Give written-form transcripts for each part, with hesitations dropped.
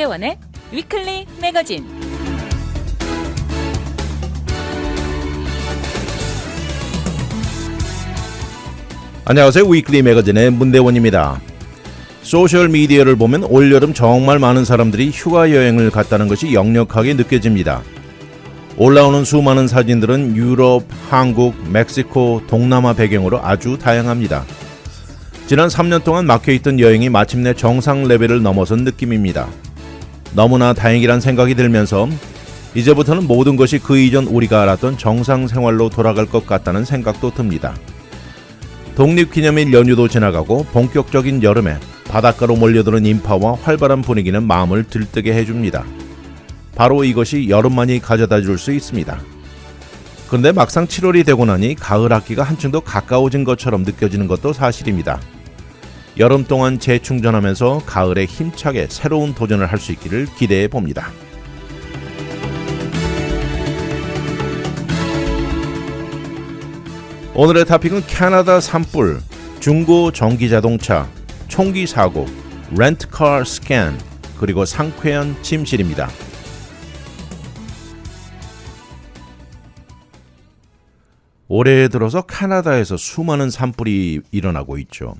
문대원의 위클리 매거진. 안녕하세요. 위클리 매거진의 문대원입니다. 소셜미디어를 보면 올여름 정말 많은 사람들이 휴가 여행을 갔다는 것이 역력하게 느껴집니다. 올라오는 수많은 사진들은 유럽, 한국, 멕시코, 동남아 배경으로 아주 다양합니다. 지난 3년 동안 막혀있던 여행이 마침내 정상 레벨을 넘어선 느낌입니다. 너무나 다행이란 생각이 들면서 이제부터는 모든 것이 그 이전 우리가 알았던 정상 생활로 돌아갈 것 같다는 생각도 듭니다. 독립기념일 연휴도 지나가고 본격적인 여름에 바닷가로 몰려드는 인파와 활발한 분위기는 마음을 들뜨게 해줍니다. 바로 이것이 여름만이 가져다 줄 수 있습니다. 그런데 막상 7월이 되고 나니 가을 학기가 한층 더 가까워진 것처럼 느껴지는 것도 사실입니다. 여름 동안 재충전하면서 가을에 힘차게 새로운 도전을 할 수 있기를 기대해 봅니다. 오늘의 토픽은 캐나다 산불, 중고 전기자동차, 총기 사고, 렌트카 스캔, 그리고 상쾌한 침실입니다. 올해 들어서 캐나다에서 수많은 산불이 일어나고 있죠.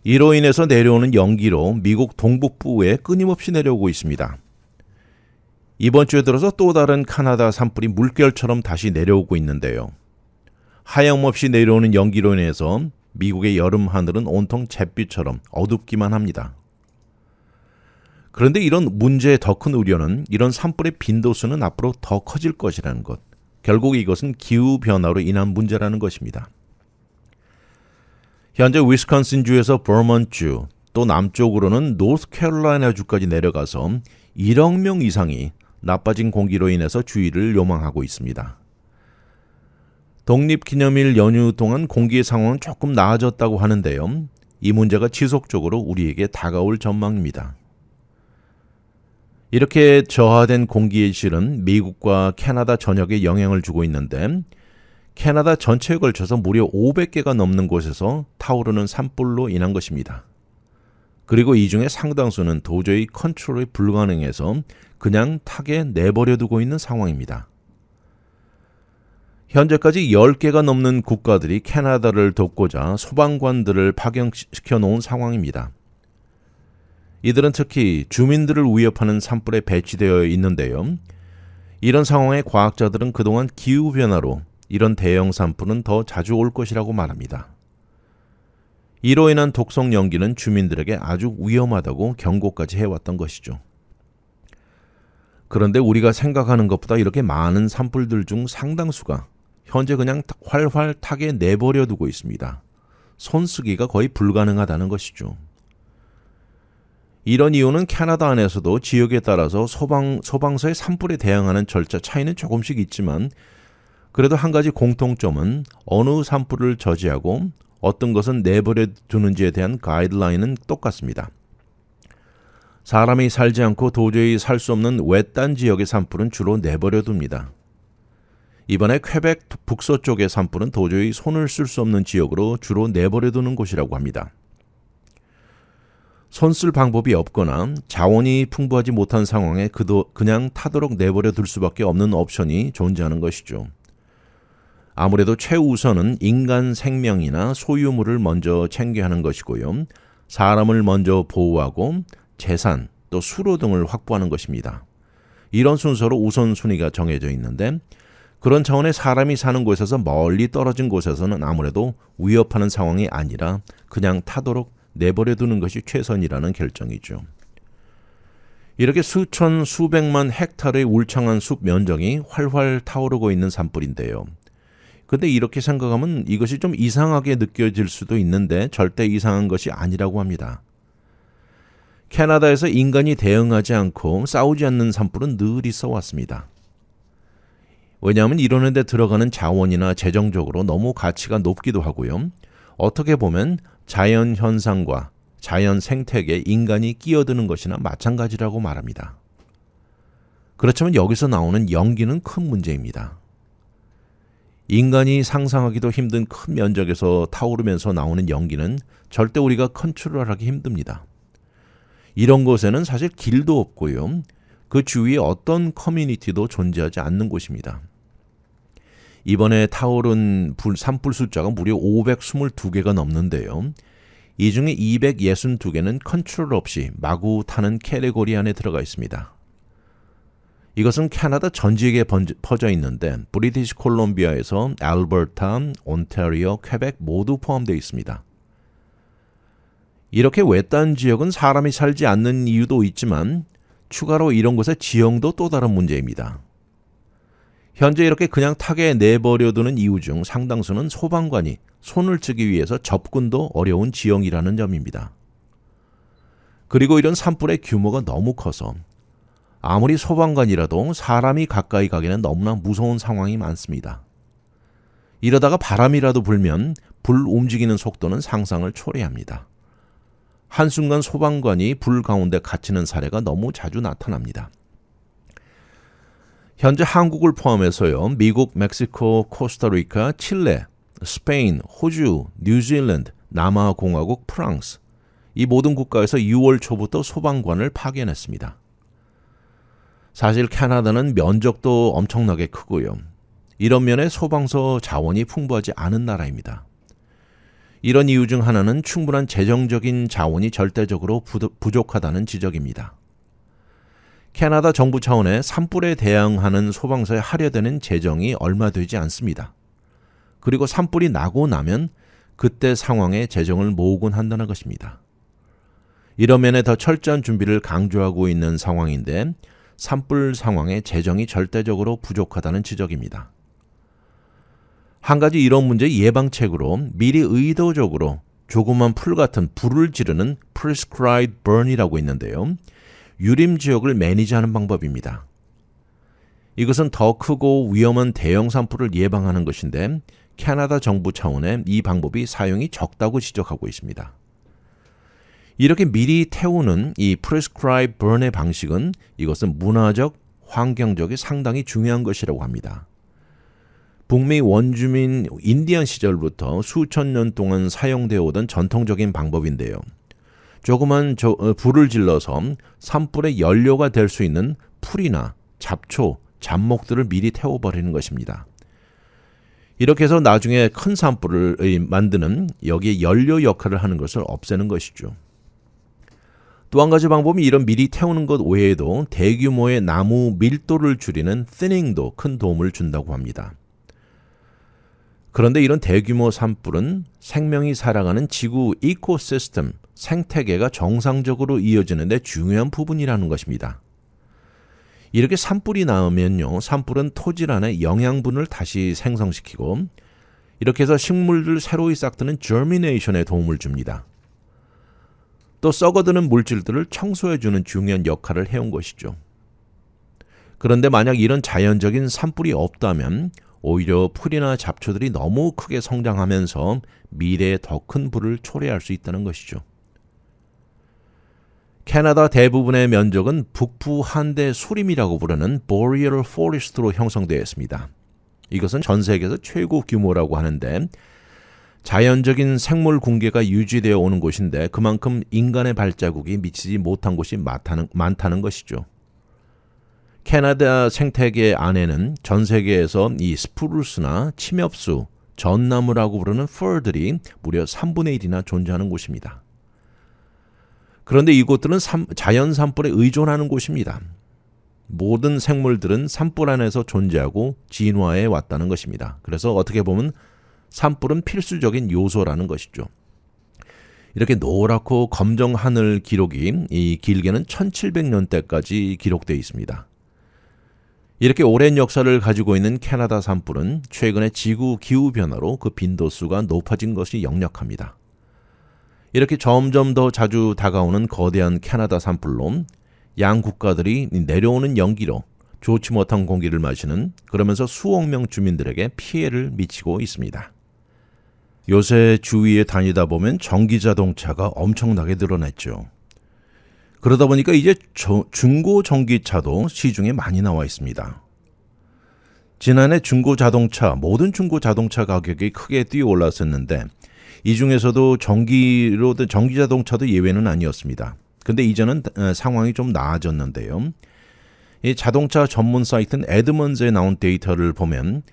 이로 인해서 내려오는 연기로 미국 동북부에 끊임없이 내려오고 있습니다. 이번 주에 들어서 또 다른 캐나다 산불이 물결처럼 다시 내려오고 있는데요. 하염없이 내려오는 연기로 인해서 미국의 여름 하늘은 온통 잿빛처럼 어둡기만 합니다. 그런데 이런 문제의 더 큰 우려는 이런 산불의 빈도수는 앞으로 더 커질 것이라는 것. 결국 이것은 기후변화로 인한 문제라는 것입니다. 현재 위스콘신주에서 버먼트주, 또 남쪽으로는 노스캐롤라이나주까지 내려가서 1억 명 이상이 나빠진 공기로 인해서 주의를 요망하고 있습니다. 독립기념일 연휴 동안 공기의 상황은 조금 나아졌다고 하는데요. 이 문제가 지속적으로 우리에게 다가올 전망입니다. 이렇게 저하된 공기의 질은 미국과 캐나다 전역에 영향을 주고 있는데 캐나다 전체에 걸쳐서 무려 500개가 넘는 곳에서 타오르는 산불로 인한 것입니다. 그리고 이 중에 상당수는 도저히 컨트롤이 불가능해서 그냥 탁에 내버려 두고 있는 상황입니다. 현재까지 10개가 넘는 국가들이 캐나다를 돕고자 소방관들을 파견시켜 놓은 상황입니다. 이들은 특히 주민들을 위협하는 산불에 배치되어 있는데요. 이런 상황에 과학자들은 그동안 기후변화로 이런 대형 산불은 더 자주 올 것이라고 말합니다. 이로 인한 독성 연기는 주민들에게 아주 위험하다고 경고까지 해왔던 것이죠. 그런데 우리가 생각하는 것보다 이렇게 많은 산불들 중 상당수가 현재 그냥 활활 탁에 내버려 두고 있습니다. 손쓰기가 거의 불가능하다는 것이죠. 이런 이유는 캐나다 안에서도 지역에 따라서 소방서의 산불에 대응하는 절차 차이는 조금씩 있지만 그래도 한 가지 공통점은 어느 산불을 저지하고 어떤 것은 내버려 두는지에 대한 가이드라인은 똑같습니다. 사람이 살지 않고 도저히 살 수 없는 외딴 지역의 산불은 주로 내버려 둡니다. 이번에 퀘벡 북서쪽의 산불은 도저히 손을 쓸 수 없는 지역으로 주로 내버려 두는 곳이라고 합니다. 손 쓸 방법이 없거나 자원이 풍부하지 못한 상황에 그냥 타도록 내버려 둘 수밖에 없는 옵션이 존재하는 것이죠. 아무래도 최우선은 인간 생명이나 소유물을 먼저 챙겨야 하는 것이고요. 사람을 먼저 보호하고 재산, 또 수로 등을 확보하는 것입니다. 이런 순서로 우선순위가 정해져 있는데 그런 차원의 사람이 사는 곳에서 멀리 떨어진 곳에서는 아무래도 위협하는 상황이 아니라 그냥 타도록 내버려 두는 것이 최선이라는 결정이죠. 이렇게 수천, 수백만 헥타르의 울창한 숲 면적이 활활 타오르고 있는 산불인데요. 근데 이렇게 생각하면 이것이 좀 이상하게 느껴질 수도 있는데 절대 이상한 것이 아니라고 합니다. 캐나다에서 인간이 대응하지 않고 싸우지 않는 산불은 늘 있어 왔습니다. 왜냐하면 이러는 데 들어가는 자원이나 재정적으로 너무 가치가 높기도 하고요. 어떻게 보면 자연 현상과 자연 생태계에 인간이 끼어드는 것이나 마찬가지라고 말합니다. 그렇지만 여기서 나오는 연기는 큰 문제입니다. 인간이 상상하기도 힘든 큰 면적에서 타오르면서 나오는 연기는 절대 우리가 컨트롤하기 힘듭니다. 이런 곳에는 사실 길도 없고요. 그 주위에 어떤 커뮤니티도 존재하지 않는 곳입니다. 이번에 타오른 산불 숫자가 무려 522개가 넘는데요. 이 중에 262개는 컨트롤 없이 마구 타는 캐테고리 안에 들어가 있습니다. 이것은 캐나다 전 지역에 퍼져 있는데 브리티시 콜롬비아에서 알버타, 온타리오, 퀘벡 모두 포함되어 있습니다. 이렇게 외딴 지역은 사람이 살지 않는 이유도 있지만 추가로 이런 곳의 지형도 또 다른 문제입니다. 현재 이렇게 그냥 타게 내버려두는 이유 중 상당수는 소방관이 손을 쓰기 위해서 접근도 어려운 지형이라는 점입니다. 그리고 이런 산불의 규모가 너무 커서 아무리 소방관이라도 사람이 가까이 가기는 너무나 무서운 상황이 많습니다. 이러다가 바람이라도 불면 불 움직이는 속도는 상상을 초래합니다. 한순간 소방관이 불 가운데 갇히는 사례가 너무 자주 나타납니다. 현재 한국을 포함해서요. 미국, 멕시코, 코스타리카, 칠레, 스페인, 호주, 뉴질랜드, 남아공화국, 프랑스 이 모든 국가에서 6월 초부터 소방관을 파견했습니다. 사실 캐나다는 면적도 엄청나게 크고요. 이런 면에 소방서 자원이 풍부하지 않은 나라입니다. 이런 이유 중 하나는 충분한 재정적인 자원이 절대적으로 부족하다는 지적입니다. 캐나다 정부 차원의 산불에 대응하는 소방서에 할애되는 재정이 얼마 되지 않습니다. 그리고 산불이 나고 나면 그때 상황에 재정을 모으곤 한다는 것입니다. 이런 면에 더 철저한 준비를 강조하고 있는 상황인데 산불 상황에 재정이 절대적으로 부족하다는 지적입니다. 한 가지 이런 문제 예방책으로 미리 의도적으로 조그만 풀 같은 불을 지르는 prescribed burn이라고 있는데요. 유림 지역을 매니지하는 방법입니다. 이것은 더 크고 위험한 대형 산불을 예방하는 것인데 캐나다 정부 차원의 이 방법이 사용이 적다고 지적하고 있습니다. 이렇게 미리 태우는 이 prescribed burn의 방식은 이것은 문화적, 환경적이 상당히 중요한 것이라고 합니다. 북미 원주민 인디언 시절부터 수천 년 동안 사용되어 오던 전통적인 방법인데요. 조그만 불을 질러서 산불의 연료가 될 수 있는 풀이나 잡초, 잡목들을 미리 태워버리는 것입니다. 이렇게 해서 나중에 큰 산불을 만드는 여기에 연료 역할을 하는 것을 없애는 것이죠. 또 한 가지 방법이 이런 미리 태우는 것 외에도 대규모의 나무 밀도를 줄이는 thinning도 큰 도움을 준다고 합니다. 그런데 이런 대규모 산불은 생명이 살아가는 지구 이코시스템, 생태계가 정상적으로 이어지는 데 중요한 부분이라는 것입니다. 이렇게 산불이 나면요, 산불은 토질 안에 영양분을 다시 생성시키고 이렇게 해서 식물들 새로이 싹트는 germination에 도움을 줍니다. 또 썩어드는 물질들을 청소해주는 중요한 역할을 해온 것이죠. 그런데 만약 이런 자연적인 산불이 없다면 오히려 풀이나 잡초들이 너무 크게 성장하면서 미래에 더 큰 불을 초래할 수 있다는 것이죠. 캐나다 대부분의 면적은 북부 한대 수림이라고 부르는 Boreal Forest로 형성되어 있습니다. 이것은 전 세계에서 최고 규모라고 하는데 자연적인 생물 궁계가 유지되어 오는 곳인데 그만큼 인간의 발자국이 미치지 못한 곳이 많다는 것이죠. 캐나다 생태계 안에는 전 세계에서 이 스프루스나 침엽수, 전나무라고 부르는 펄들이 무려 3분의 1이나 존재하는 곳입니다. 그런데 이곳들은 자연 산불에 의존하는 곳입니다. 모든 생물들은 산불 안에서 존재하고 진화해 왔다는 것입니다. 그래서 어떻게 보면 산불은 필수적인 요소라는 것이죠. 이렇게 노랗고 검정 하늘 기록이 이 길게는 1700년대까지 기록되어 있습니다. 이렇게 오랜 역사를 가지고 있는 캐나다 산불은 최근에 지구 기후변화로 그 빈도수가 높아진 것이 역력합니다. 이렇게 점점 더 자주 다가오는 거대한 캐나다 산불로 양 국가들이 내려오는 연기로 좋지 못한 공기를 마시는 그러면서 수억 명 주민들에게 피해를 미치고 있습니다. 요새 주위에 다니다 보면 전기자동차가 엄청나게 늘어났죠. 그러다 보니까 이제 중고 전기차도 시중에 많이 나와 있습니다. 지난해 모든 중고 자동차 가격이 크게 뛰어올랐었는데 이 중에서도 전기자동차도 예외는 아니었습니다. 근데 이제는 상황이 좀 나아졌는데요. 이 자동차 전문 사이트인 에드먼즈에 나온 데이터를 보면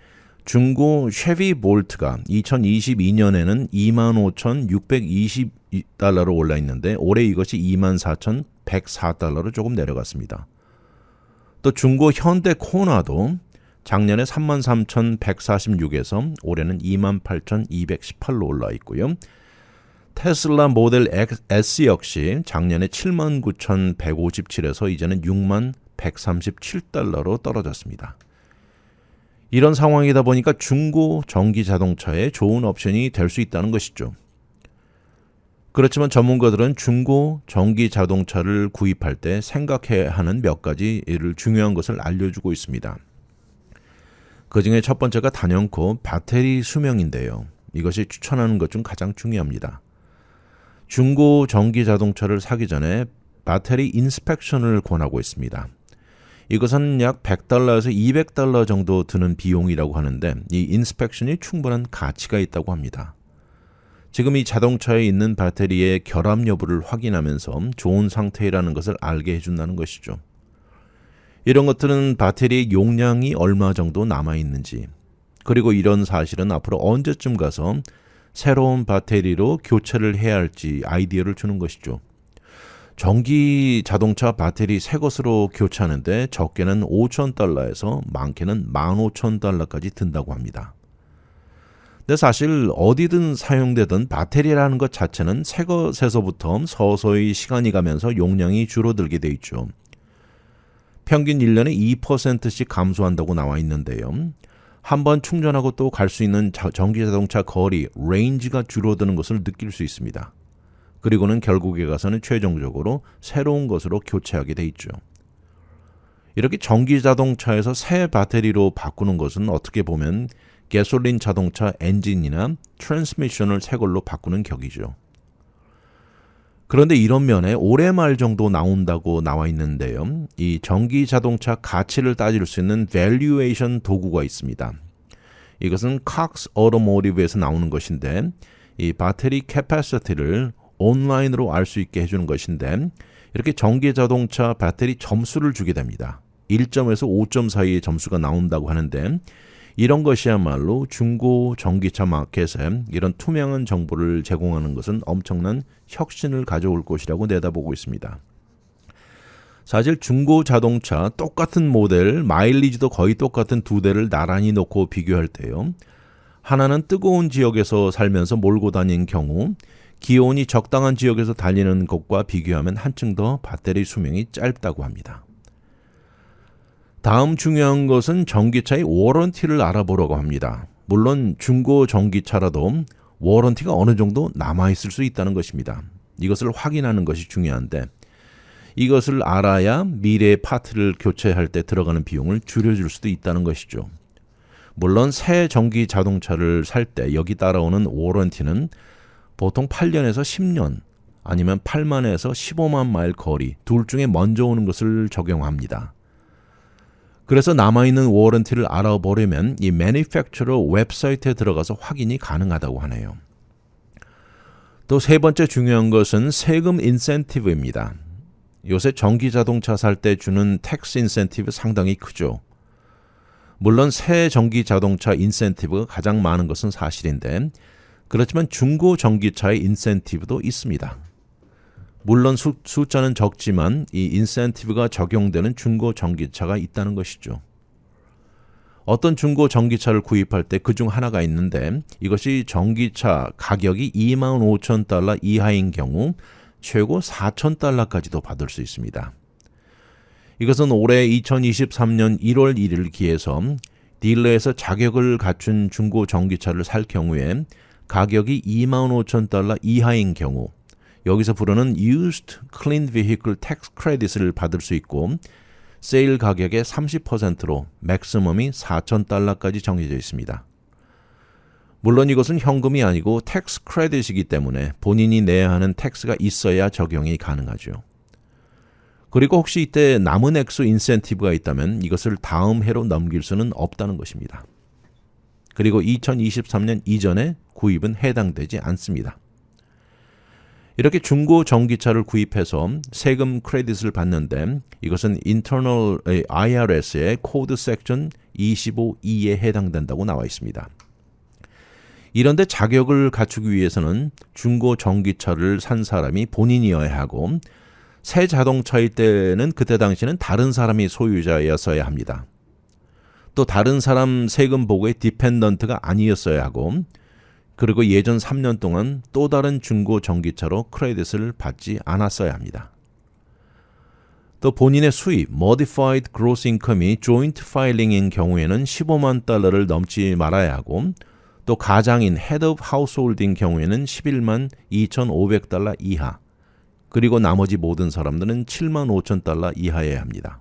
중고 쉐비 볼트가 2022년에는 25,620달러로 올라 있는데 올해 이것이 24,104달러로 조금 내려갔습니다. 또 중고 현대 코나도 작년에 33,146에서 올해는 28,218로 올라 있고요. 테슬라 모델 S 역시 작년에 79,157에서 이제는 61,137달러로 떨어졌습니다. 이런 상황이다 보니까 중고 전기 자동차에 좋은 옵션이 될 수 있다는 것이죠. 그렇지만 전문가들은 중고 전기 자동차를 구입할 때 생각해야 하는 몇 가지를 중요한 것을 알려주고 있습니다. 그 중에 첫 번째가 단연코 배터리 수명인데요. 이것이 추천하는 것 중 가장 중요합니다. 중고 전기 자동차를 사기 전에 배터리 인스펙션을 권하고 있습니다. 이것은 약 $100에서 $200 정도 드는 비용이라고 하는데 이 인스펙션이 충분한 가치가 있다고 합니다. 지금 이 자동차에 있는 배터리의 결함 여부를 확인하면서 좋은 상태라는 것을 알게 해준다는 것이죠. 이런 것들은 배터리의 용량이 얼마 정도 남아있는지, 그리고 이런 사실은 앞으로 언제쯤 가서 새로운 배터리로 교체를 해야 할지 아이디어를 주는 것이죠. 전기 자동차 배터리 새 것으로 교체하는데 적게는 $5,000에서 많게는 $15,000까지 든다고 합니다. 근데 사실 어디든 사용되던 배터리라는 것 자체는 새 것에서부터 서서히 시간이 가면서 용량이 줄어들게 돼 있죠. 평균 1년에 2%씩 감소한다고 나와 있는데요. 한번 충전하고 또 갈 수 있는 전기 자동차 거리, 레인지가 줄어드는 것을 느낄 수 있습니다. 그리고는 결국에 가서는 최종적으로 새로운 것으로 교체하게 돼 있죠. 이렇게 전기 자동차에서 새 배터리로 바꾸는 것은 어떻게 보면 가솔린 자동차 엔진이나 트랜스미션을 새 걸로 바꾸는 격이죠. 그런데 이런 면에 올해 말 정도 나온다고 나와 있는데요. 이 전기 자동차 가치를 따질 수 있는 밸류에이션 도구가 있습니다. 이것은 Cox Automotive에서 나오는 것인데 이 배터리 캐파시티를 온라인으로 알 수 있게 해주는 것인데 이렇게 전기 자동차 배터리 점수를 주게 됩니다. 1점에서 5점 사이의 점수가 나온다고 하는데 이런 것이야말로 중고 전기차 마켓에 이런 투명한 정보를 제공하는 것은 엄청난 혁신을 가져올 것이라고 내다보고 있습니다. 사실 중고 자동차 똑같은 모델, 마일리지도 거의 똑같은 두 대를 나란히 놓고 비교할 때요. 하나는 뜨거운 지역에서 살면서 몰고 다니는 경우 기온이 적당한 지역에서 달리는 것과 비교하면 한층 더 배터리 수명이 짧다고 합니다. 다음 중요한 것은 전기차의 워런티를 알아보려고 합니다. 물론 중고 전기차라도 워런티가 어느 정도 남아있을 수 있다는 것입니다. 이것을 확인하는 것이 중요한데 이것을 알아야 미래의 파트를 교체할 때 들어가는 비용을 줄여줄 수도 있다는 것이죠. 물론 새 전기 자동차를 살 때 여기 따라오는 워런티는 보통 8년에서 10년 아니면 8만에서 15만 마일 거리 둘 중에 먼저 오는 것을 적용합니다. 그래서 남아있는 워런티를 알아보려면 이 매니팩처러 웹사이트에 들어가서 확인이 가능하다고 하네요. 또 세 번째 중요한 것은 세금 인센티브입니다. 요새 전기 자동차 살 때 주는 텍스 인센티브 상당히 크죠. 물론 새 전기 자동차 인센티브가 가장 많은 것은 사실인데 그렇지만 중고 전기차의 인센티브도 있습니다. 물론 숫자는 적지만 이 인센티브가 적용되는 중고 전기차가 있다는 것이죠. 어떤 중고 전기차를 구입할 때 그중 하나가 있는데 이것이 전기차 가격이 $25,000 이하인 경우 최고 $4,000까지도 받을 수 있습니다. 이것은 올해 2023년 1월 1일 기해서 딜러에서 자격을 갖춘 중고 전기차를 살 경우에 가격이 $25,000 이하인 경우 여기서 부르는 Used Clean Vehicle Tax Credit을 받을 수 있고 세일 가격의 30%로 맥시멈이 $4,000까지 정해져 있습니다. 물론 이것은 현금이 아니고 텍스 크레딧이기 때문에 본인이 내야 하는 텍스가 있어야 적용이 가능하죠. 그리고 혹시 이때 남은 액수 인센티브가 있다면 이것을 다음 해로 넘길 수는 없다는 것입니다. 그리고 2023년 이전에 구입은 해당되지 않습니다. 이렇게 중고 전기차를 구입해서 세금 크레딧을 받는데 이것은 internal IRS의 코드 섹션 25E에 해당된다고 나와 있습니다. 이런데 자격을 갖추기 위해서는 중고 전기차를 산 사람이 본인이어야 하고 새 자동차일 때는 그때 당시는 다른 사람이 소유자였어야 합니다. 또 다른 사람 세금 보고의 디펜던트가 아니었어야 하고 그리고 예전 3년 동안 또 다른 중고 전기차로 크레딧을 받지 않았어야 합니다. 또 본인의 수입, Modified Gross Income이 Joint Filing인 경우에는 15만 달러를 넘지 말아야 하고 또 가장인 Head of Household인 경우에는 11만 2,500달러 이하 그리고 나머지 모든 사람들은 7만 5천 달러 이하여야 합니다.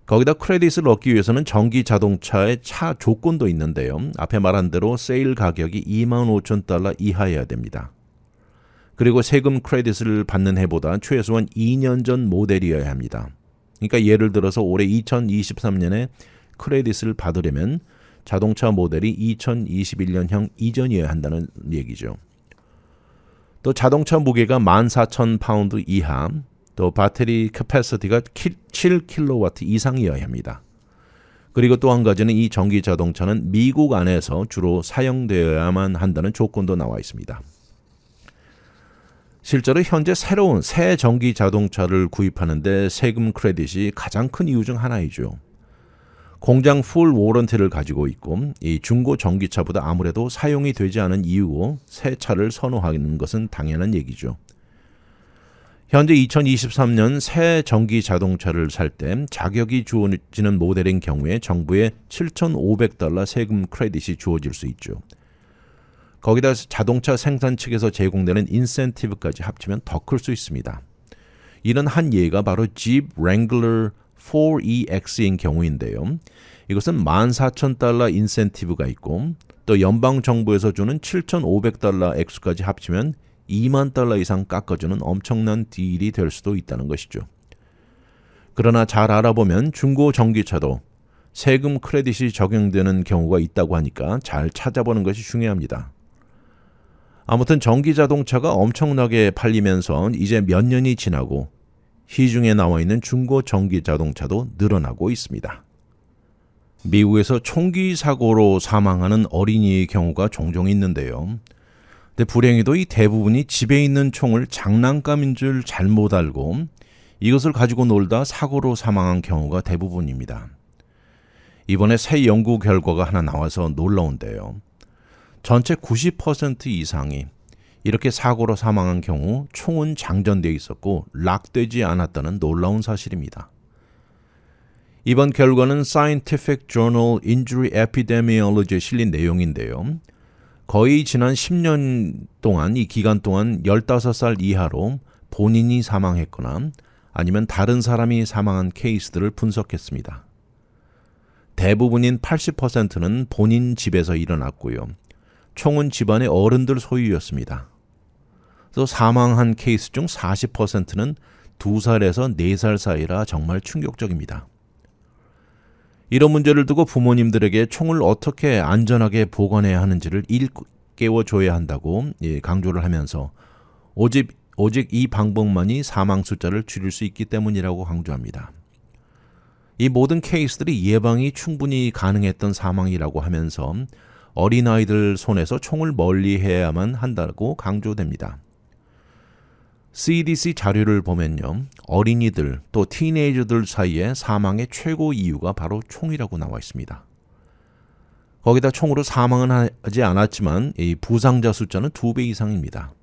거기다 크레딧을 얻기 위해서는 전기 자동차의 차 조건도 있는데요. 앞에 말한 대로 세일 가격이 2만 5천 달러 이하여야 됩니다. 그리고 세금 크레딧을 받는 해보다 최소한 2년 전 모델이어야 합니다. 그러니까 예를 들어서 올해 2023년에 크레딧을 받으려면 자동차 모델이 2021년형 이전이어야 한다는 얘기죠. 또 자동차 무게가 14,000파운드 이하, 또 배터리 캐패시티가 7kW 이상이어야 합니다. 그리고 또 한 가지는 이 전기 자동차는 미국 안에서 주로 사용되어야만 한다는 조건도 나와 있습니다. 실제로 현재 새로운 새 전기 자동차를 구입하는데 세금 크레딧이 가장 큰 이유 중 하나이죠. 공장 풀 워런티를 가지고 있고 이 중고 전기차보다 아무래도 사용이 되지 않은 이유고 새 차를 선호하는 것은 당연한 얘기죠. 현재 2023년 새 전기 자동차를 살 때 자격이 주어지는 모델인 경우에 정부에 7,500달러 세금 크레딧이 주어질 수 있죠. 거기다 자동차 생산 측에서 제공되는 인센티브까지 합치면 더 클 수 있습니다. 이런 한 예가 바로 Jeep Wrangler 4EX인 경우인데요. 이것은 14,000달러 인센티브가 있고 또 연방정부에서 주는 7,500달러 액수까지 합치면 2만 달러 이상 깎아주는 엄청난 딜이 될 수도 있다는 것이죠. 그러나 잘 알아보면 중고 전기차도 세금 크레딧이 적용되는 경우가 있다고 하니까 잘 찾아보는 것이 중요합니다. 아무튼 전기 자동차가 엄청나게 팔리면서 이제 몇 년이 지나고 시중에 나와 있는 중고 전기 자동차도 늘어나고 있습니다. 미국에서 총기 사고로 사망하는 어린이의 경우가 종종 있는데요. 근데 불행히도 이 대부분이 집에 있는 총을 장난감인 줄 잘못 알고 이것을 가지고 놀다 사고로 사망한 경우가 대부분입니다. 이번에 새 연구 결과가 하나 나와서 놀라운데요. 전체 90% 이상이 이렇게 사고로 사망한 경우 총은 장전되어 있었고 락되지 않았다는 놀라운 사실입니다. 이번 결과는 Scientific Journal Injury Epidemiology에 실린 내용인데요. 거의 지난 10년 동안 이 기간 동안 15살 이하로 본인이 사망했거나 아니면 다른 사람이 사망한 케이스들을 분석했습니다. 대부분인 80%는 본인 집에서 일어났고요. 총은 집안의 어른들 소유였습니다. 또 사망한 케이스 중 40%는 2살에서 4살 사이라 정말 충격적입니다. 이런 문제를 두고 부모님들에게 총을 어떻게 안전하게 보관해야 하는지를 일깨워줘야 한다고 강조를 하면서 오직 이 방법만이 사망 숫자를 줄일 수 있기 때문이라고 강조합니다. 이 모든 케이스들이 예방이 충분히 가능했던 사망이라고 하면서 어린아이들 손에서 총을 멀리해야만 한다고 강조됩니다. CDC 자료를 보면요. 어린이들 또 티네이저들 사이에 사망의 최고 이유가 바로 총이라고 나와 있습니다. 거기다 총으로 사망은 하지 않았지만 이 부상자 숫자는 2배 이상입니다.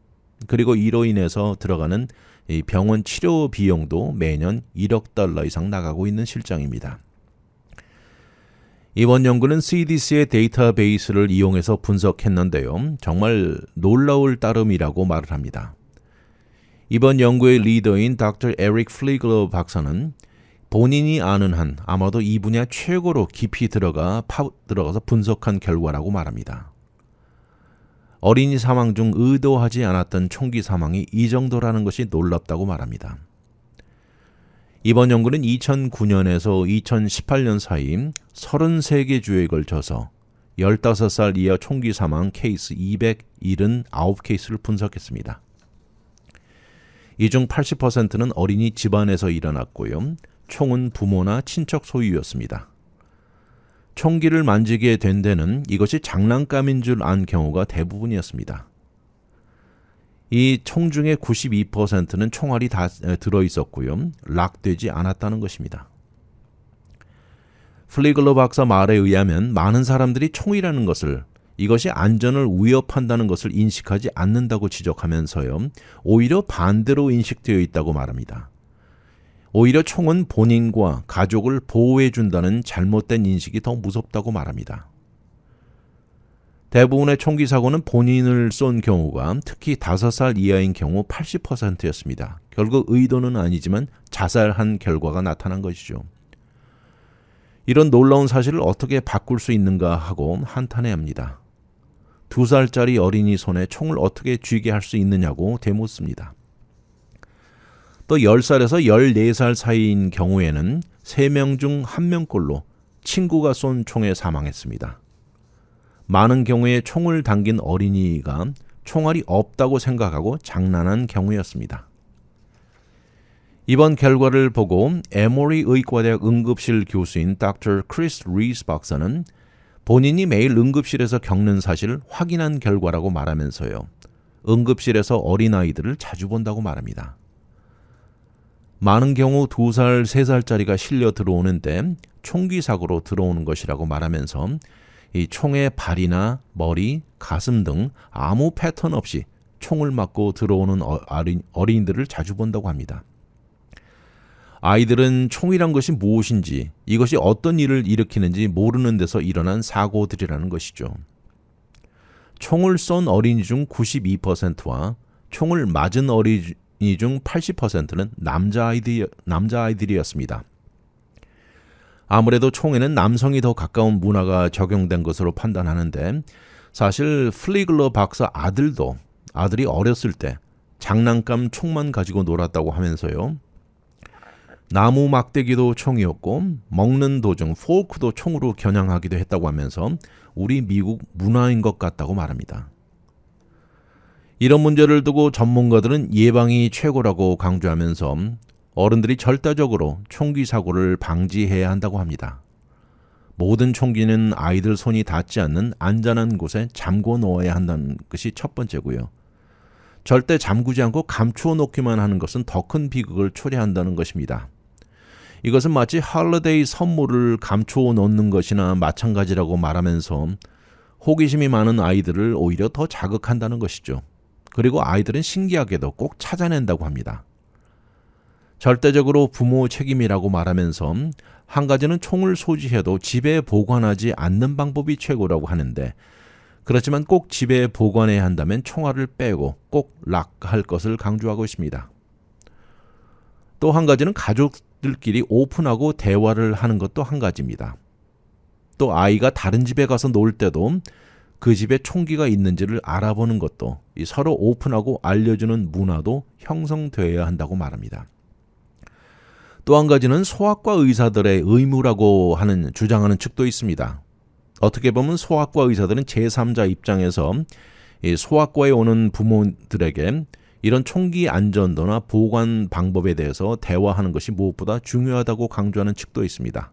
그리고 이로 인해서 들어가는 이 병원 치료 비용도 매년 1억 달러 이상 나가고 있는 실정입니다. 이번 연구는 CDC의 데이터베이스를 이용해서 분석했는데요. 정말 놀라울 따름이라고 말을 합니다. 이번 연구의 리더인 Dr. 에릭 플리글러 박사는 본인이 아는 한 아마도 이 분야 최고로 깊이 들어가서 분석한 결과라고 말합니다. 어린이 사망 중 의도하지 않았던 총기 사망이 이 정도라는 것이 놀랍다고 말합니다. 이번 연구는 2009년에서 2018년 사이 33개 주에 걸쳐서 15살 이하 총기 사망 케이스 279케이스를 분석했습니다. 이 중 80%는 어린이 집안에서 일어났고요. 총은 부모나 친척 소유였습니다. 총기를 만지게 된 데는 이것이 장난감인 줄 안 경우가 대부분이었습니다. 이 총 중에 92%는 총알이 다 들어있었고요. 락되지 않았다는 것입니다. 플리글러 박사 말에 의하면 많은 사람들이 총이라는 것을 이것이 안전을 위협한다는 것을 인식하지 않는다고 지적하면서요. 오히려 반대로 인식되어 있다고 말합니다. 오히려 총은 본인과 가족을 보호해준다는 잘못된 인식이 더 무섭다고 말합니다. 대부분의 총기 사고는 본인을 쏜 경우가 특히 5살 이하인 경우 80%였습니다. 결국 의도는 아니지만 자살한 결과가 나타난 것이죠. 이런 놀라운 사실을 어떻게 바꿀 수 있는가 하고 한탄해야 합니다. 2살짜리 어린이 손에 총을 어떻게 쥐게 할 수 있느냐고 되묻습니다. 또 10살에서 14살 사이인 경우에는 3명 중 1명꼴로 친구가 쏜 총에 사망했습니다. 많은 경우에 총을 당긴 어린이가 총알이 없다고 생각하고 장난한 경우였습니다. 이번 결과를 보고 에모리 의과대학 응급실 교수인 Dr. 크리스 리스 박사는 본인이 매일 응급실에서 겪는 사실을 확인한 결과라고 말하면서요. 응급실에서 어린아이들을 자주 본다고 말합니다. 많은 경우 2살, 3살짜리가 실려 들어오는데 총기 사고로 들어오는 것이라고 말하면서 이 총의 발이나 머리, 가슴 등 아무 패턴 없이 총을 맞고 들어오는 어린이들을 자주 본다고 합니다. 아이들은 총이란 것이 무엇인지, 이것이 어떤 일을 일으키는지 모르는 데서 일어난 사고들이라는 것이죠. 총을 쏜 어린이 중 92%와 총을 맞은 어린이 중 80%는 남자아이들이었습니다. 아무래도 총에는 남성이 더 가까운 문화가 적용된 것으로 판단하는데 사실 플리글러 박사 아들이 어렸을 때 장난감 총만 가지고 놀았다고 하면서요. 나무 막대기도 총이었고 먹는 도중 포크도 총으로 겨냥하기도 했다고 하면서 우리 미국 문화인 것 같다고 말합니다. 이런 문제를 두고 전문가들은 예방이 최고라고 강조하면서 어른들이 절대적으로 총기 사고를 방지해야 한다고 합니다. 모든 총기는 아이들 손이 닿지 않는 안전한 곳에 잠궈 놓아야 한다는 것이 첫 번째고요. 절대 잠그지 않고 감추어 놓기만 하는 것은 더 큰 비극을 초래한다는 것입니다. 이것은 마치 홀리데이 선물을 감추어 놓는 것이나 마찬가지라고 말하면서 호기심이 많은 아이들을 오히려 더 자극한다는 것이죠. 그리고 아이들은 신기하게도 꼭 찾아낸다고 합니다. 절대적으로 부모 책임이라고 말하면서 한 가지는 총을 소지해도 집에 보관하지 않는 방법이 최고라고 하는데 그렇지만 꼭 집에 보관해야 한다면 총알을 빼고 꼭 락할 것을 강조하고 있습니다. 또 한 가지는 가족들끼리 오픈하고 대화를 하는 것도 한 가지입니다. 또 아이가 다른 집에 가서 놀 때도 그 집에 총기가 있는지를 알아보는 것도 서로 오픈하고 알려주는 문화도 형성되어야 한다고 말합니다. 또 한 가지는 소아과 의사들의 의무라고 주장하는 측도 있습니다. 어떻게 보면 소아과 의사들은 제3자 입장에서 소아과에 오는 부모들에게 이런 총기 안전도나 보관 방법에 대해서 대화하는 것이 무엇보다 중요하다고 강조하는 측도 있습니다.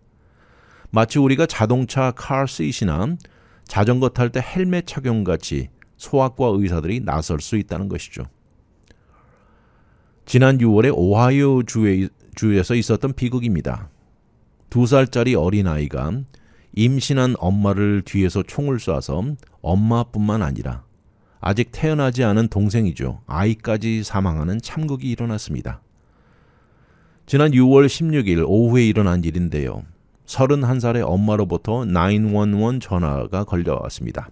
마치 우리가 자동차 카시트이나 자전거 탈 때 헬멧 착용같이 소아과 의사들이 나설 수 있다는 것이죠. 지난 6월에 오하이오 주에서 있었던 비극입니다. 2살짜리 어린아이가 임신한 엄마를 뒤에서 총을 쏴서 엄마뿐만 아니라 아직 태어나지 않은 동생이죠. 아이까지 사망하는 참극이 일어났습니다. 지난 6월 16일 오후에 일어난 일인데요. 31살의 엄마로부터 911 전화가 걸려왔습니다.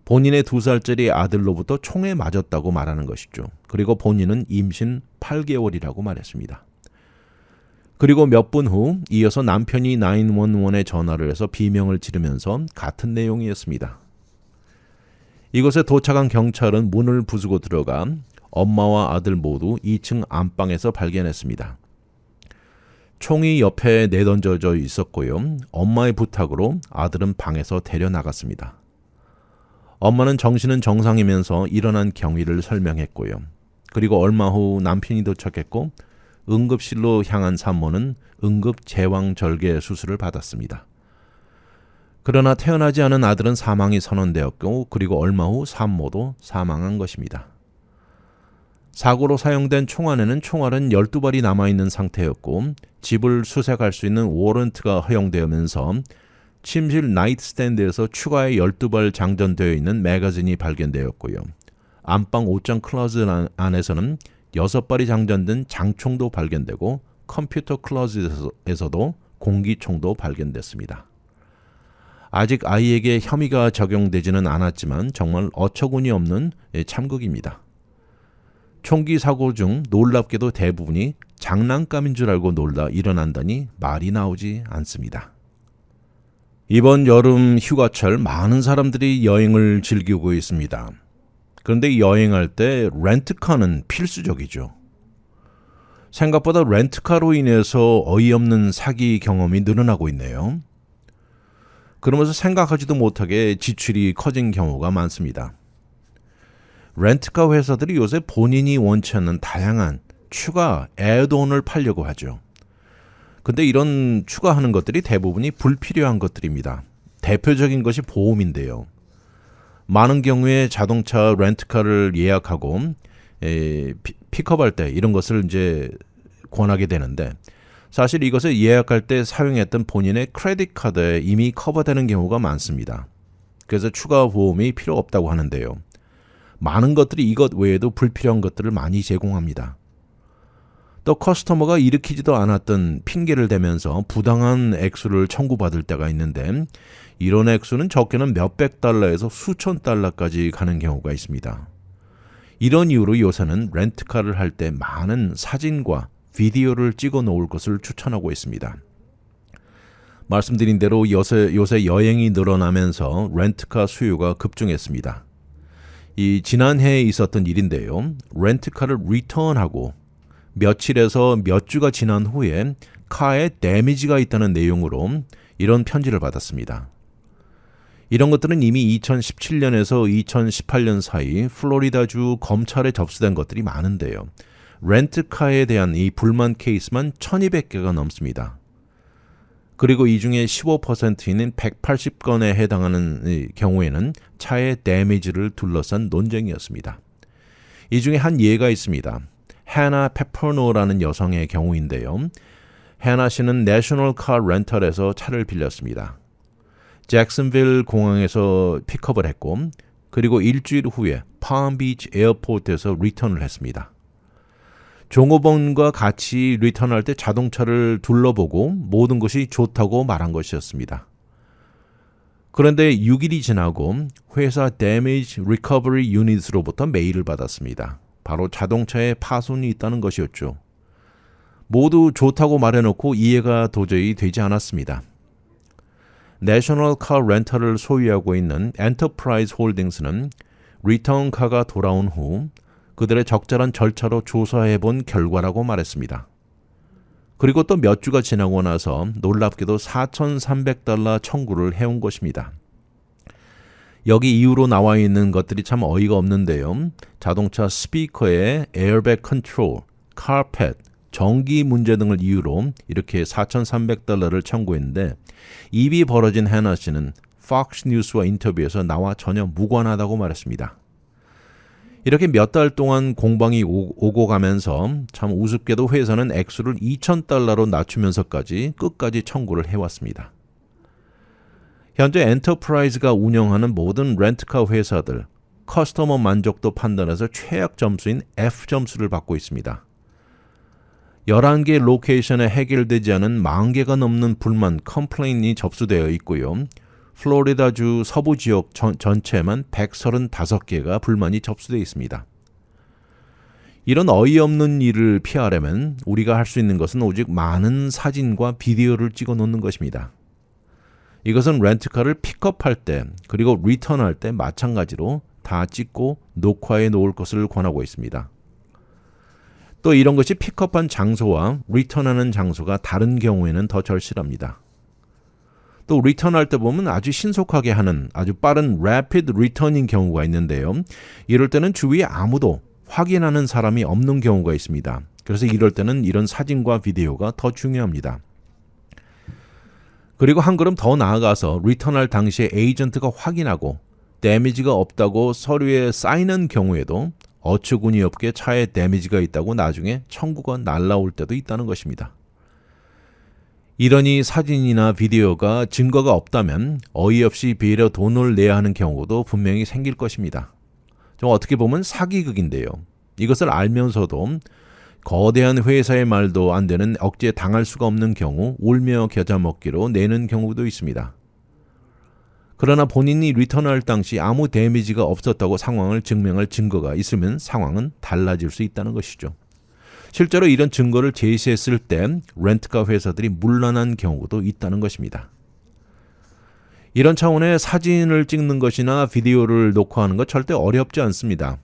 본인의 2살짜리 아들로부터 총에 맞았다고 말하는 것이죠. 그리고 본인은 임신 8개월이라고 말했습니다. 그리고 몇 분 후 이어서 남편이 911에 전화를 해서 비명을 지르면서 같은 내용이었습니다. 이곳에 도착한 경찰은 문을 부수고 들어가 엄마와 아들 모두 2층 안방에서 발견했습니다. 총이 옆에 내던져져 있었고요. 엄마의 부탁으로 아들은 방에서 데려나갔습니다. 엄마는 정신은 정상이면서 일어난 경위를 설명했고요. 그리고 얼마 후 남편이 도착했고 응급실로 향한 산모는 응급 제왕절개 수술을 받았습니다. 그러나 태어나지 않은 아들은 사망이 선언되었고 그리고 얼마 후 산모도 사망한 것입니다. 사고로 사용된 총안에는 총알은 12발이 남아있는 상태였고 집을 수색할 수 있는 워런트가 허용되면서 침실 나이트스탠드에서 추가의 12발 장전되어 있는 매거진이 발견되었고요. 안방 옷장 클로젯 안에서는 6발이 장전된 장총도 발견되고 컴퓨터 클로젯에서도 공기총도 발견됐습니다. 아직 아이에게 혐의가 적용되지는 않았지만 정말 어처구니 없는 참극입니다. 총기 사고 중 놀랍게도 대부분이 장난감인 줄 알고 놀다 일어난다니 말이 나오지 않습니다. 이번 여름 휴가철 많은 사람들이 여행을 즐기고 있습니다. 그런데 여행할 때 렌트카는 필수적이죠. 생각보다 렌트카로 인해서 어이없는 사기 경험이 늘어나고 있네요. 그러면서 생각하지도 못하게 지출이 커진 경우가 많습니다. 렌트카 회사들이 요새 본인이 원치 않는 다양한 추가 애드온을 팔려고 하죠. 근데 이런 추가하는 것들이 대부분이 불필요한 것들입니다. 대표적인 것이 보험인데요. 많은 경우에 자동차 렌트카를 예약하고 픽업할 때 이런 것을 이제 권하게 되는데 사실 이것을 예약할 때 사용했던 본인의 크레딧 카드에 이미 커버되는 경우가 많습니다. 그래서 추가 보험이 필요 없다고 하는데요. 많은 것들이 이것 외에도 불필요한 것들을 많이 제공합니다. 또 커스터머가 일으키지도 않았던 핑계를 대면서 부당한 액수를 청구받을 때가 있는데 이런 액수는 적게는 몇백 달러에서 수천 달러까지 가는 경우가 있습니다. 이런 이유로 요새는 렌트카를 할 때 많은 사진과 비디오를 찍어 놓을 것을 추천하고 있습니다. 말씀드린 대로 요새 여행이 늘어나면서 렌트카 수요가 급증했습니다. 이 지난해에 있었던 일인데요. 렌트카를 리턴하고 며칠에서 몇 주가 지난 후에 카에 데미지가 있다는 내용으로 이런 편지를 받았습니다. 이런 것들은 이미 2017년에서 2018년 사이 플로리다주 검찰에 접수된 것들이 많은데요. 렌트카에 대한 이 불만 케이스만 1200개가 넘습니다. 그리고 이 중에 15%인 180건에 해당하는 경우에는 차의 데미지를 둘러싼 논쟁이었습니다. 이 중에 한 예가 있습니다. 해나 페퍼노라는 여성의 경우인데요. 해나 씨는 내셔널 카 렌털에서 차를 빌렸습니다. 잭슨빌 공항에서 픽업을 했고 그리고 일주일 후에 palm비치 에어포트에서 리턴을 했습니다. 종업원과 같이 리턴할 때 자동차를 둘러보고 모든 것이 좋다고 말한 것이었습니다. 그런데 6일이 지나고 회사 Damage Recovery Unit으로부터 메일을 받았습니다. 바로 자동차에 파손이 있다는 것이었죠. 모두 좋다고 말해놓고 이해가 도저히 되지 않았습니다. 내셔널 카 렌터를 소유하고 있는 엔터프라이즈 홀딩스는 리턴카가 돌아온 후 그들의 적절한 절차로 조사해 본 결과라고 말했습니다. 그리고 또 몇 주가 지나고 나서 놀랍게도 $4,300 청구를 해온 것입니다. 여기 이유로 나와 있는 것들이 참 어이가 없는데요. 자동차 스피커의 에어백 컨트롤, 카펫, 전기 문제 등을 이유로 이렇게 $4,300를 청구했는데 입이 벌어진 해나 씨는 Fox 뉴스와 인터뷰에서 나와 전혀 무관하다고 말했습니다. 이렇게 몇 달 동안 공방이 오고 가면서 참 우습게도 회사는 액수를 $2,000로 낮추면서까지 끝까지 청구를 해왔습니다. 현재 엔터프라이즈가 운영하는 모든 렌트카 회사들 커스터머 만족도 판단에서 최악 점수인 F점수를 받고 있습니다. 11개 로케이션에 해결되지 않은 10,000개가 넘는 불만 컴플레인이 접수되어 있고요. 플로리다주 서부 지역 전체에만 135개가 불만이 접수되어 있습니다. 이런 어이없는 일을 피하려면 우리가 할 수 있는 것은 오직 많은 사진과 비디오를 찍어 놓는 것입니다. 이것은 렌트카를 픽업할 때 그리고 리턴할 때 마찬가지로 다 찍고 녹화해 놓을 것을 권하고 있습니다. 또 이런 것이 픽업한 장소와 리턴하는 장소가 다른 경우에는 더 절실합니다. 또 리턴할 때 보면 아주 신속하게 하는 아주 빠른 rapid return인 경우가 있는데요. 이럴 때는 주위에 아무도 확인하는 사람이 없는 경우가 있습니다. 그래서 이럴 때는 이런 사진과 비디오가 더 중요합니다. 그리고 한 걸음 더 나아가서 리턴할 당시에 에이전트가 확인하고 데미지가 없다고 서류에 쌓이는 경우에도 어처구니 없게 차에 데미지가 있다고 나중에 청구가 날라올 때도 있다는 것입니다. 이러니 사진이나 비디오가 증거가 없다면 어이없이 비려 돈을 내야 하는 경우도 분명히 생길 것입니다. 좀 어떻게 보면 사기극인데요. 이것을 알면서도 거대한 회사의 말도 안 되는 억지에 당할 수가 없는 경우 울며 겨자 먹기로 내는 경우도 있습니다. 그러나 본인이 리턴할 당시 아무 데미지가 없었다고 상황을 증명할 증거가 있으면 상황은 달라질 수 있다는 것이죠. 실제로 이런 증거를 제시했을 때 렌트카 회사들이 물러난 경우도 있다는 것입니다. 이런 차원의 사진을 찍는 것이나 비디오를 녹화하는 것 절대 어렵지 않습니다.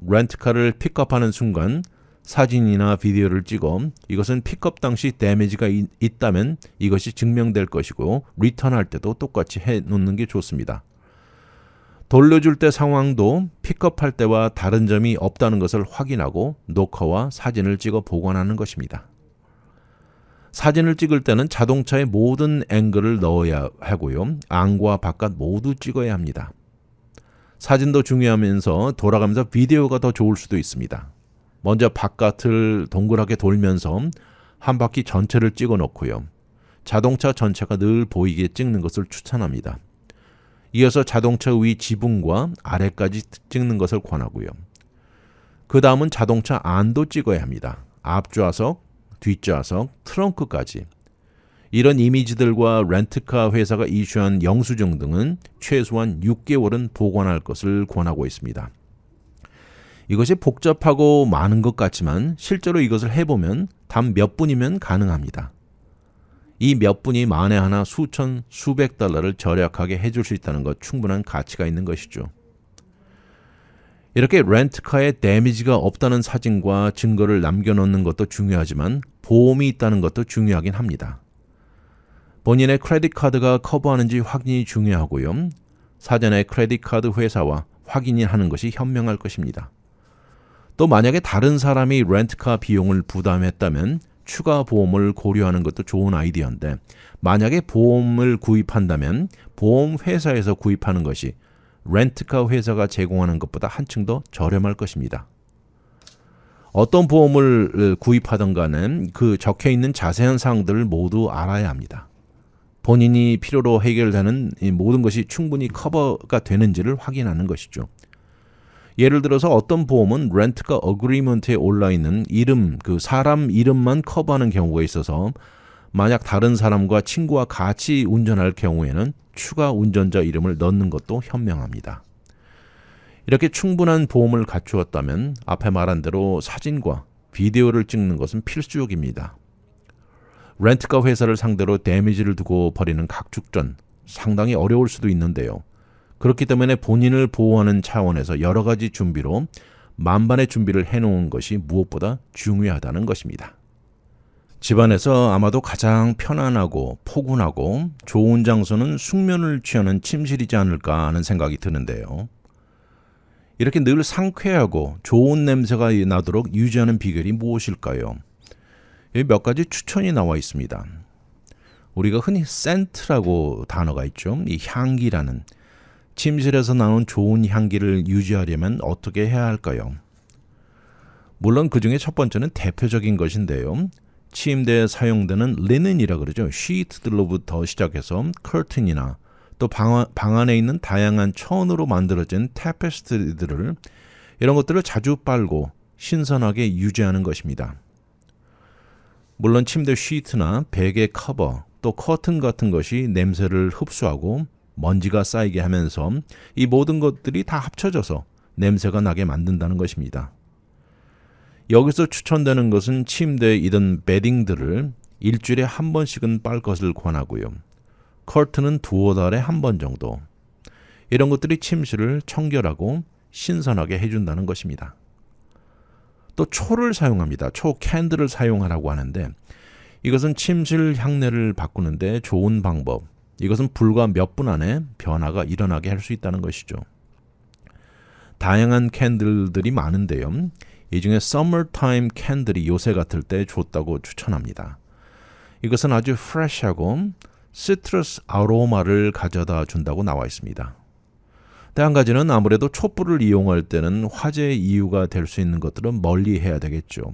렌트카를 픽업하는 순간 사진이나 비디오를 찍어 이것은 픽업 당시 데미지가 있다면 이것이 증명될 것이고 리턴할 때도 똑같이 해놓는 게 좋습니다. 돌려줄 때 상황도 픽업할 때와 다른 점이 없다는 것을 확인하고 녹화와 사진을 찍어 보관하는 것입니다. 사진을 찍을 때는 자동차의 모든 앵글을 넣어야 하고요. 안과 바깥 모두 찍어야 합니다. 사진도 중요하면서 돌아가면서 비디오가 더 좋을 수도 있습니다. 먼저 바깥을 동그랗게 돌면서 한 바퀴 전체를 찍어 놓고요. 자동차 전체가 늘 보이게 찍는 것을 추천합니다. 이어서 자동차 위 지붕과 아래까지 찍는 것을 권하고요. 그 다음은 자동차 안도 찍어야 합니다. 앞좌석, 뒷좌석, 트렁크까지. 이런 이미지들과 렌트카 회사가 이슈한 영수증 등은 최소한 6개월은 보관할 것을 권하고 있습니다. 이것이 복잡하고 많은 것 같지만 실제로 이것을 해보면 단 몇 분이면 가능합니다. 이 몇 분이 만에 하나 수천, 수백 달러를 절약하게 해줄 수 있다는 것 충분한 가치가 있는 것이죠. 이렇게 렌트카에 데미지가 없다는 사진과 증거를 남겨놓는 것도 중요하지만 보험이 있다는 것도 중요하긴 합니다. 본인의 크레딧 카드가 커버하는지 확인이 중요하고요. 사전에 크레딧 카드 회사와 확인이 하는 것이 현명할 것입니다. 또 만약에 다른 사람이 렌트카 비용을 부담했다면 추가 보험을 고려하는 것도 좋은 아이디어인데 만약에 보험을 구입한다면 보험 회사에서 구입하는 것이 렌트카 회사가 제공하는 것보다 한층 더 저렴할 것입니다. 어떤 보험을 구입하든 간에 그 적혀있는 자세한 사항들을 모두 알아야 합니다. 본인이 필요로 해결되는 이 모든 것이 충분히 커버가 되는지를 확인하는 것이죠. 예를 들어서 어떤 보험은 렌트카 어그리먼트에 올라있는 이름, 그 사람 이름만 커버하는 경우가 있어서 만약 다른 사람과 친구와 같이 운전할 경우에는 추가 운전자 이름을 넣는 것도 현명합니다. 이렇게 충분한 보험을 갖추었다면 앞에 말한 대로 사진과 비디오를 찍는 것은 필수적입니다. 렌트카 회사를 상대로 데미지를 두고 벌이는 각축전 상당히 어려울 수도 있는데요. 그렇기 때문에 본인을 보호하는 차원에서 여러 가지 준비로 만반의 준비를 해놓은 것이 무엇보다 중요하다는 것입니다. 집안에서 아마도 가장 편안하고 포근하고 좋은 장소는 숙면을 취하는 침실이지 않을까 하는 생각이 드는데요. 이렇게 늘 상쾌하고 좋은 냄새가 나도록 유지하는 비결이 무엇일까요? 여기 몇 가지 추천이 나와 있습니다. 우리가 흔히 센트라고 단어가 있죠. 이 향기라는 침실에서 나온 좋은 향기를 유지하려면 어떻게 해야 할까요? 물론 그 중에 첫 번째는 대표적인 것인데요. 침대에 사용되는 리넨이라 그러죠. 시트들로부터 시작해서 커튼이나 또 방 안에 있는 다양한 천으로 만들어진 타페스트리들을 이런 것들을 자주 빨고 신선하게 유지하는 것입니다. 물론 침대 시트나 베개 커버 또 커튼 같은 것이 냄새를 흡수하고 먼지가 쌓이게 하면서 이 모든 것들이 다 합쳐져서 냄새가 나게 만든다는 것입니다. 여기서 추천되는 것은 침대이든 베딩들을 일주일에 한 번씩은 빨 것을 권하고요. 커튼은 두어 달에 한 번 정도. 이런 것들이 침실을 청결하고 신선하게 해준다는 것입니다. 또 초를 사용합니다. 초 캔들을 사용하라고 하는데 이것은 침실 향내를 바꾸는데 좋은 방법. 이것은 불과 몇 분 안에 변화가 일어나게 할 수 있다는 것이죠. 다양한 캔들들이 많은데요. 이 중에 Summertime 캔들이 요새 같을 때 좋다고 추천합니다. 이것은 아주 프레시하고 시트러스 아로마를 가져다 준다고 나와 있습니다. 또 한 가지는 아무래도 촛불을 이용할 때는 화재 이유가 될 수 있는 것들은 멀리 해야 되겠죠.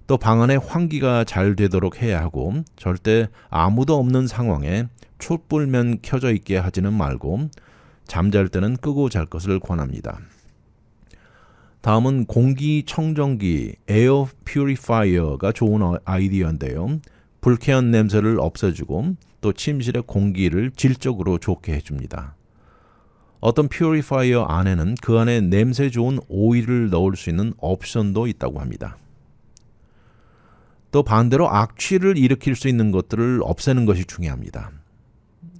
또 방 안에 환기가 잘 되도록 해야 하고 절대 아무도 없는 상황에 촛불만 켜져 있게 하지는 말고 잠잘 때는 끄고 잘 것을 권합니다. 다음은 공기청정기 에어 퓨리파이어가 좋은 아이디어인데요. 불쾌한 냄새를 없애주고 또 침실의 공기를 질적으로 좋게 해줍니다. 어떤 퓨리파이어 안에는 그 안에 냄새 좋은 오일을 넣을 수 있는 옵션도 있다고 합니다. 또 반대로 악취를 일으킬 수 있는 것들을 없애는 것이 중요합니다.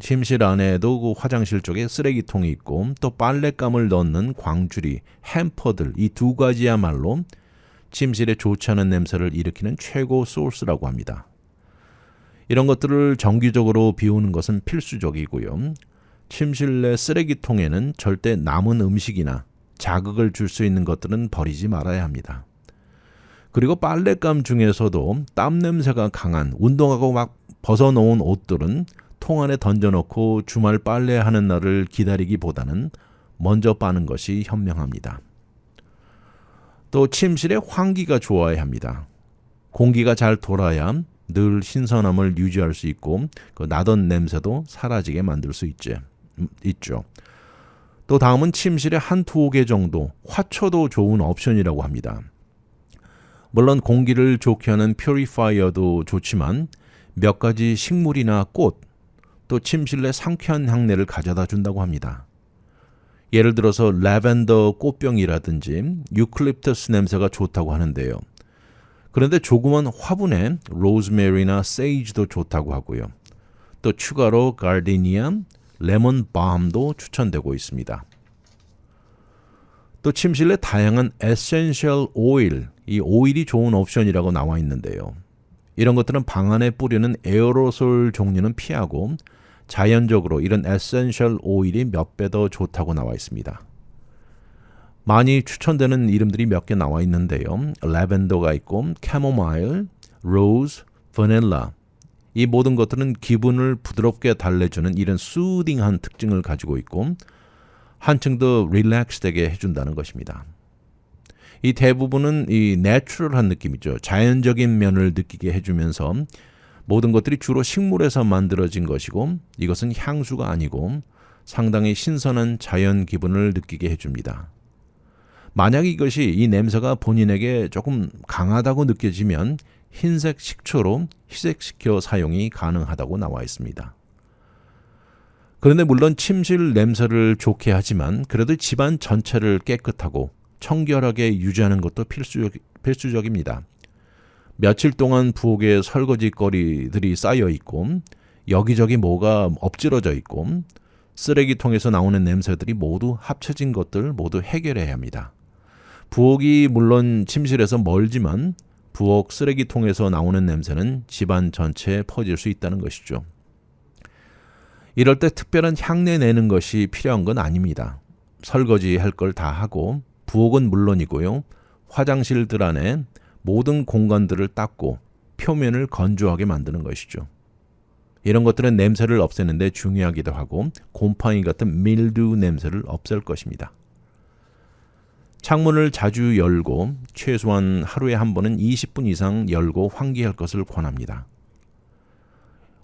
침실 안에도 그 화장실 쪽에 쓰레기통이 있고 또 빨랫감을 넣는 광주리, 햄퍼들 이 두 가지야말로 침실에 좋지 않은 냄새를 일으키는 최고 소스라고 합니다. 이런 것들을 정기적으로 비우는 것은 필수적이고요. 침실 내 쓰레기통에는 절대 남은 음식이나 자극을 줄 수 있는 것들은 버리지 말아야 합니다. 그리고 빨랫감 중에서도 땀 냄새가 강한 운동하고 막 벗어놓은 옷들은 통 안에 던져놓고 주말 빨래하는 날을 기다리기보다는 먼저 빠는 것이 현명합니다. 또 침실에 환기가 좋아야 합니다. 공기가 잘 돌아야 늘 신선함을 유지할 수 있고 그 나던 냄새도 사라지게 만들 수 있죠. 또 다음은 침실에 한두 개 정도 화초도 좋은 옵션이라고 합니다. 물론 공기를 좋게 하는 퓨리파이어도 좋지만 몇 가지 식물이나 꽃, 또 침실 내 상쾌한 향내를 가져다 준다고 합니다. 예를 들어서 라벤더 꽃병이라든지 유클립터스 냄새가 좋다고 하는데요. 그런데 조그만 화분에 로즈메리나 세이지도 좋다고 하고요. 또 추가로 가르디니아, 레몬 밤도 추천되고 있습니다. 또 침실 내 다양한 에센셜 오일, 이 오일이 좋은 옵션이라고 나와 있는데요. 이런 것들은 방 안에 뿌리는 에어로솔 종류는 피하고 자연적으로 이런 에센셜 오일이 몇 배 더 좋다고 나와 있습니다. 많이 추천되는 이름들이 몇 개 나와 있는데요. 라벤더가 있고 캐모마일, 로즈, 바닐라 이 모든 것들은 기분을 부드럽게 달래주는 이런 수딩한 특징을 가지고 있고 한층 더 릴렉스되게 해준다는 것입니다. 이 대부분은 이 내추럴한 느낌이죠. 자연적인 면을 느끼게 해주면서 모든 것들이 주로 식물에서 만들어진 것이고 이것은 향수가 아니고 상당히 신선한 자연 기분을 느끼게 해줍니다. 만약 이것이 이 냄새가 본인에게 조금 강하다고 느껴지면 흰색 식초로 희석시켜 사용이 가능하다고 나와 있습니다. 그런데 물론 침실 냄새를 좋게 하지만 그래도 집안 전체를 깨끗하고 청결하게 유지하는 것도 필수적입니다. 며칠 동안 부엌에 설거지거리들이 쌓여 있고 여기저기 뭐가 엎질러져 있고 쓰레기통에서 나오는 냄새들이 모두 합쳐진 것들 모두 해결해야 합니다. 부엌이 물론 침실에서 멀지만 부엌 쓰레기통에서 나오는 냄새는 집안 전체에 퍼질 수 있다는 것이죠. 이럴 때 특별한 향내 내는 것이 필요한 건 아닙니다. 설거지 할 걸 다 하고 부엌은 물론이고요. 화장실들 안에 모든 공간들을 닦고 표면을 건조하게 만드는 것이죠. 이런 것들은 냄새를 없애는 데 중요하기도 하고 곰팡이 같은 밀두 냄새를 없앨 것입니다. 창문을 자주 열고 최소한 하루에 한 번은 20분 이상 열고 환기할 것을 권합니다.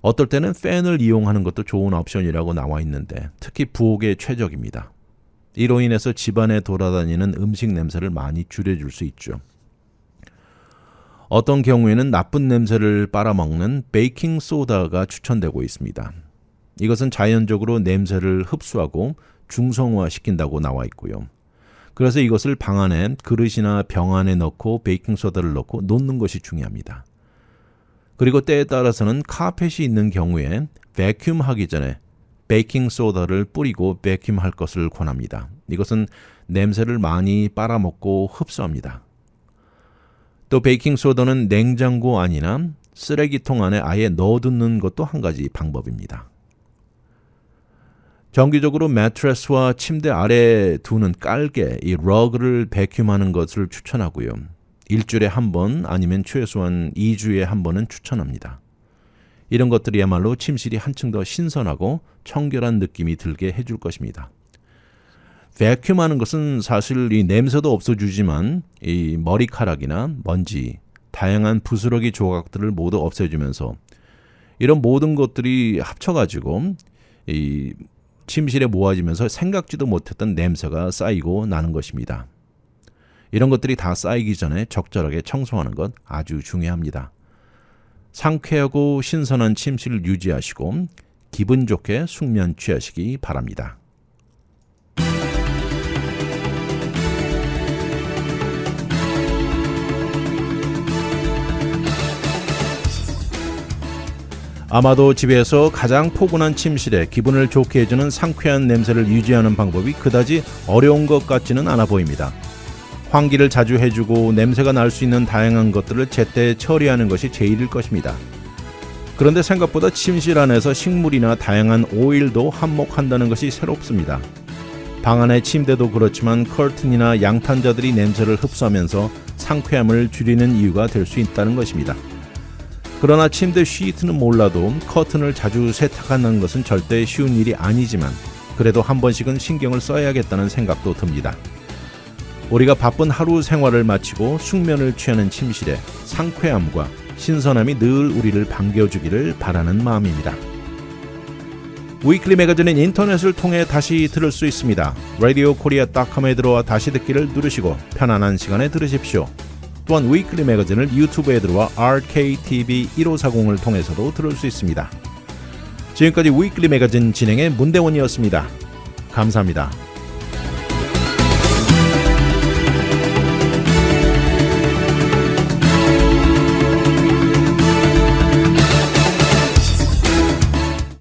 어떨 때는 팬을 이용하는 것도 좋은 옵션이라고 나와 있는데 특히 부엌에 최적입니다. 이로 인해서 집안에 돌아다니는 음식 냄새를 많이 줄여줄 수 있죠. 어떤 경우에는 나쁜 냄새를 빨아먹는 베이킹 소다가 추천되고 있습니다. 이것은 자연적으로 냄새를 흡수하고 중성화시킨다고 나와 있고요. 그래서 이것을 방 안에 그릇이나 병 안에 넣고 베이킹 소다를 넣고 놓는 것이 중요합니다. 그리고 때에 따라서는 카펫이 있는 경우에 베큐um 하기 전에 베이킹 소다를 뿌리고 베큐um할 것을 권합니다. 이것은 냄새를 많이 빨아먹고 흡수합니다. 또 베이킹 소다는 냉장고 안이나 쓰레기통 안에 아예 넣어두는 것도 한 가지 방법입니다. 정기적으로 매트레스와 침대 아래에 두는 깔개, 이 러그를 베큐um하는 것을 추천하고요. 일주일에 한 번 아니면 최소한 2주에 한 번은 추천합니다. 이런 것들이야말로 침실이 한층 더 신선하고 청결한 느낌이 들게 해줄 것입니다. 베큐um하는 것은 사실 이 냄새도 없어주지만 이 머리카락이나 먼지, 다양한 부스러기 조각들을 모두 없애주면서 이런 모든 것들이 합쳐가지고 이 침실에 모아지면서 생각지도 못했던 냄새가 쌓이고 나는 것입니다. 이런 것들이 다 쌓이기 전에 적절하게 청소하는 것 아주 중요합니다. 상쾌하고 신선한 침실을 유지하시고 기분 좋게 숙면 취하시기 바랍니다. 아마도 집에서 가장 포근한 침실에 기분을 좋게 해주는 상쾌한 냄새를 유지하는 방법이 그다지 어려운 것 같지는 않아 보입니다. 환기를 자주 해주고 냄새가 날 수 있는 다양한 것들을 제때 처리하는 것이 제일일 것입니다. 그런데 생각보다 침실 안에서 식물이나 다양한 오일도 한몫한다는 것이 새롭습니다. 방 안의 침대도 그렇지만 커튼이나 양탄자들이 냄새를 흡수하면서 상쾌함을 줄이는 이유가 될 수 있다는 것입니다. 그러나 침대 시트는 몰라도 커튼을 자주 세탁하는 것은 절대 쉬운 일이 아니지만 그래도 한 번씩은 신경을 써야겠다는 생각도 듭니다. 우리가 바쁜 하루 생활을 마치고 숙면을 취하는 침실에 상쾌함과 신선함이 늘 우리를 반겨주기를 바라는 마음입니다. 위클리 매거진은 인터넷을 통해 다시 들을 수 있습니다. radiokorea.com에 들어와 다시 듣기를 누르시고 편안한 시간에 들으십시오. 또한 위클리 매거진을 유튜브에 들어와 RKTV1540을 통해서도 들을 수 있습니다. 지금까지 위클리 매거진 진행의 문대원이었습니다. 감사합니다.